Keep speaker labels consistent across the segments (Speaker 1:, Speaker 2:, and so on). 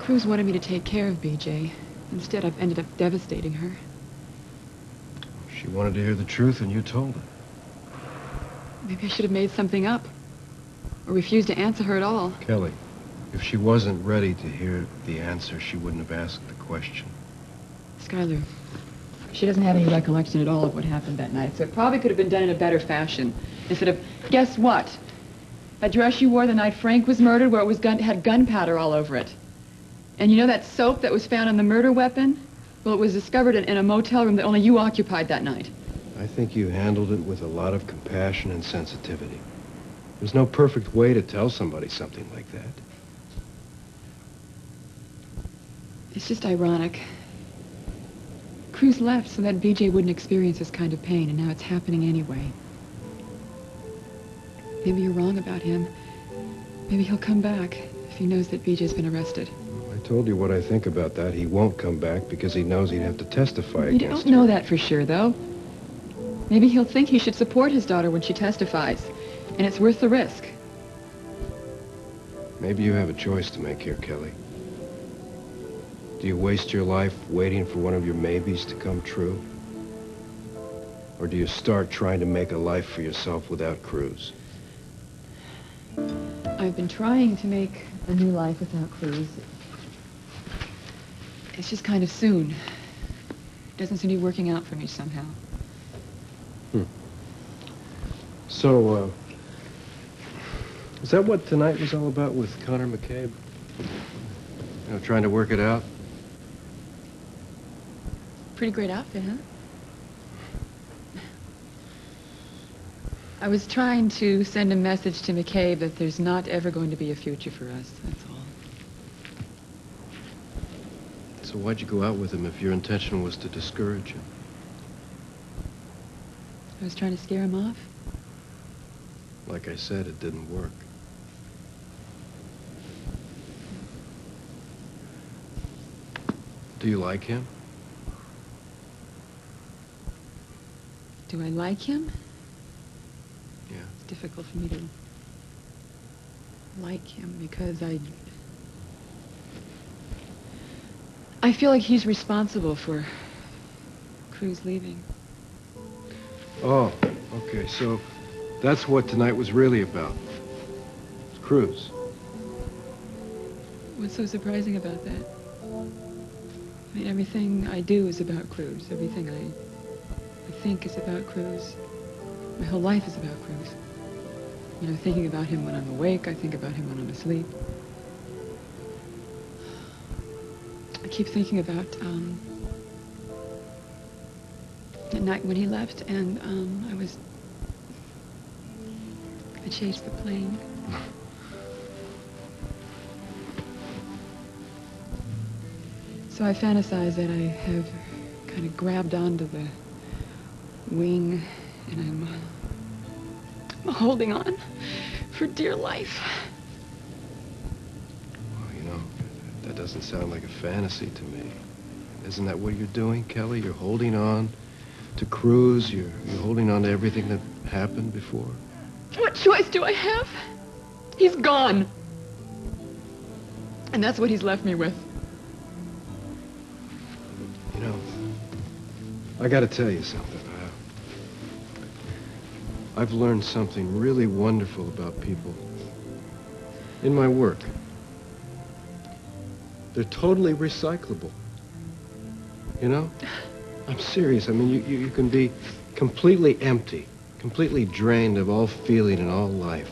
Speaker 1: Cruz wanted me to take care of BJ. Instead, I've ended up devastating her.
Speaker 2: She wanted to hear the truth, and you told her.
Speaker 1: Maybe I should have made something up. Or refused to answer her at all.
Speaker 2: Kelly, if she wasn't ready to hear the answer, she wouldn't have asked the question.
Speaker 1: Skylar, she doesn't have any recollection at all of what happened that night, so it probably could have been done in a better fashion. Instead of, guess what? That dress you wore the night Frank was murdered, where it was had gunpowder all over it. And you know that soap that was found on the murder weapon? Well, it was discovered in a motel room that only you occupied that night.
Speaker 2: I think you handled it with a lot of compassion and sensitivity. There's no perfect way to tell somebody something like that.
Speaker 1: It's just ironic. Cruz left so that BJ wouldn't experience this kind of pain, and now it's happening anyway. Maybe you're wrong about him. Maybe he'll come back if he knows that BJ's been arrested.
Speaker 2: I told you what I think about that. He won't come back because he knows he'd have to testify
Speaker 1: You
Speaker 2: against
Speaker 1: don't know
Speaker 2: her.
Speaker 1: that for sure, though. Maybe he'll think he should support his daughter when she testifies, and it's worth the risk.
Speaker 2: Maybe you have a choice to make here, Kelly. Do you waste your life waiting for one of your maybes to come true? Or do you start trying to make a life for yourself without Cruz?
Speaker 1: I've been trying to make a new life without Cruz. It's just kind of soon. It doesn't seem to be working out for me somehow.
Speaker 2: So, is that what tonight was all about with Connor McCabe? You know, trying to work it out?
Speaker 1: Pretty great outfit, huh? I was trying to send a message to McCabe that there's not ever going to be a future for us, that's all.
Speaker 2: So why'd you go out with him if your intention was to discourage him?
Speaker 1: I was trying to scare him off.
Speaker 2: Like I said, it didn't work. Do you like him?
Speaker 1: Do I like him?
Speaker 2: Yeah.
Speaker 1: It's difficult for me to like him because I feel like he's responsible for Cruz leaving.
Speaker 2: Oh, okay, so that's what tonight was really about. Cruz.
Speaker 1: What's so surprising about that? I mean, everything I do is about Cruz. Everything I think is about Cruz. My whole life is about Cruz. You know, thinking about him when I'm awake, I think about him when I'm asleep. I keep thinking about the night when he left, and I chased the plane. So I fantasize that I have kind of grabbed onto the wing, and I'm holding on for dear life.
Speaker 2: Well, you know, that doesn't sound like a fantasy to me. Isn't that what you're doing, Kelly? You're holding on to Cruz. You're holding on to everything that happened before.
Speaker 1: What choice do I have? He's gone. And that's what he's left me with.
Speaker 2: You know, I gotta tell you something. I've learned something really wonderful about people in my work. They're totally recyclable. You know? I'm serious. I mean, you can be completely empty, completely drained of all feeling and all life.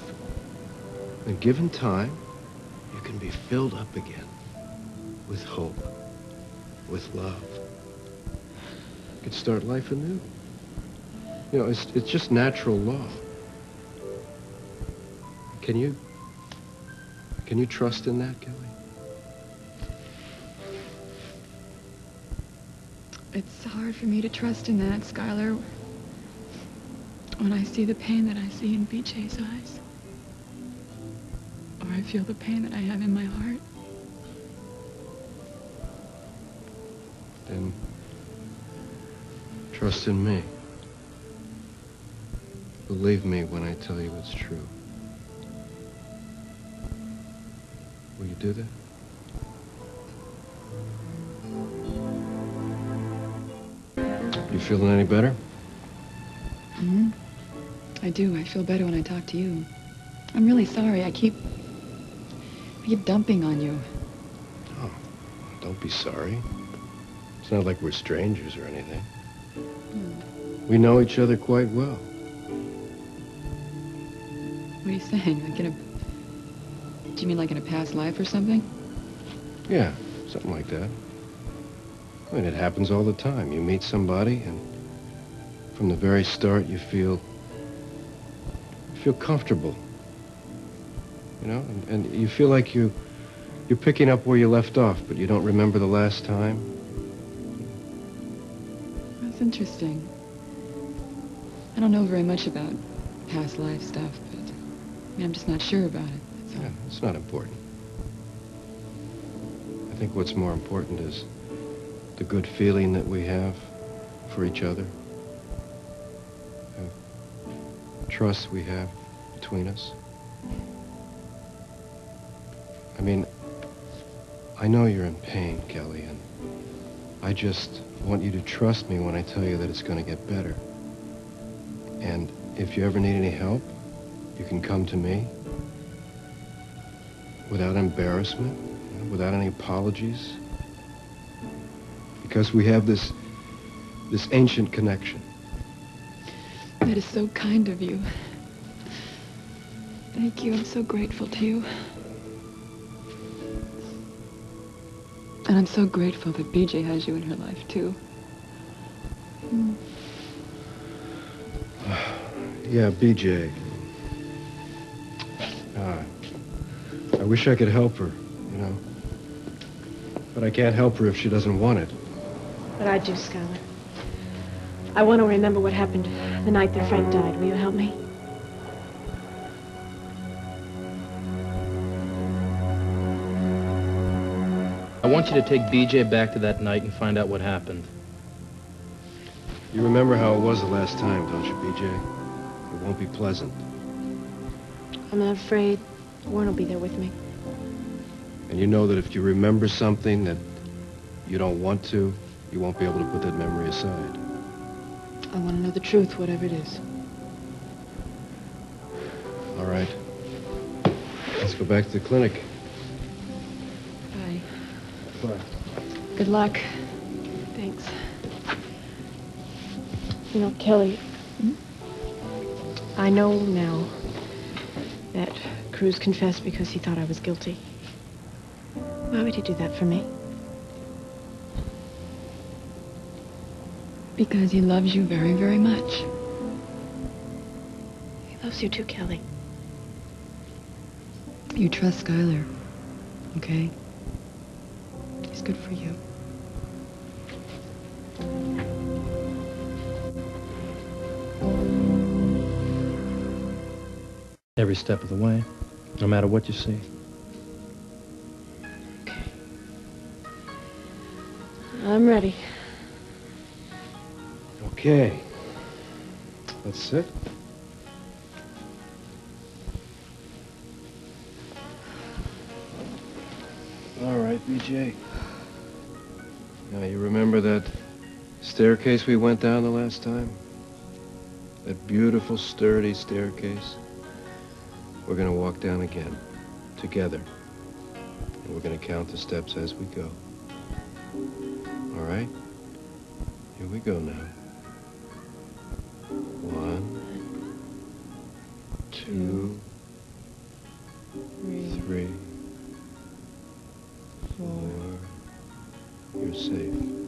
Speaker 2: And given time, you can be filled up again with hope, with love. You could start life anew. You know, it's just natural law. Can you trust in that, Kelly?
Speaker 1: It's hard for me to trust in that, Skylar, when I see the pain that I see in BJ's eyes. Or I feel the pain that I have in my heart.
Speaker 2: Then trust in me. Believe me when I tell you it's true. Will you do that? feeling any better?
Speaker 1: Mm-hmm. I do. I feel better when I talk to you. I'm really sorry. I keep dumping on you.
Speaker 2: Oh, don't be sorry. It's not like we're strangers or anything. We know each other quite well.
Speaker 1: What are you saying? Like do you mean like in a past life or something?
Speaker 2: Yeah, something like that. I mean, it happens all the time. You meet somebody, and from the very start, you feel comfortable. You know, and you feel like you're picking up where you left off, but you don't remember the last time.
Speaker 1: That's interesting. I don't know very much about past life stuff, but I'm just not sure about it. That's all.
Speaker 2: Yeah, it's not important. I think what's more important is the good feeling that we have for each other, the trust we have between us. I mean, I know you're in pain, Kelly, and I just want you to trust me when I tell you that it's going to get better. And if you ever need any help, you can come to me without embarrassment, without any apologies, because we have this ancient connection.
Speaker 1: That is so kind of you. Thank you. I'm so grateful to you. And I'm so grateful that BJ has you in her life, too.
Speaker 2: Yeah, BJ. I wish I could help her, you know. But I can't help her if she doesn't want it.
Speaker 3: But I do, Skylar. I want to remember what happened the night that Frank died. Will you help me?
Speaker 4: I want you to take BJ back to that night and find out what happened.
Speaker 2: You remember how it was the last time, don't you, BJ? It won't be pleasant.
Speaker 3: I'm not afraid. Warren will be there with me.
Speaker 2: And you know that if you remember something that you don't want to, you won't be able to put that memory aside.
Speaker 1: I want to know the truth, whatever it is.
Speaker 2: All right. Let's go back to the clinic.
Speaker 1: Bye.
Speaker 2: Bye.
Speaker 1: Good luck.
Speaker 3: Thanks. You know, Kelly, I know now that Cruz confessed because he thought I was guilty. Why would he do that for me?
Speaker 1: Because he loves you very, very much.
Speaker 3: He loves you too, Kelly.
Speaker 1: You trust Skylar, okay? He's good for you.
Speaker 4: Every step of the way, no matter what you see.
Speaker 3: Okay. I'm ready.
Speaker 2: Okay. Let's sit. All right, BJ. Now, you remember that staircase we went down the last time? That beautiful, sturdy staircase? We're going to walk down again, together. And we're going to count the steps as we go. All right? Here we go now. 1, 2, 3, 4. You're safe.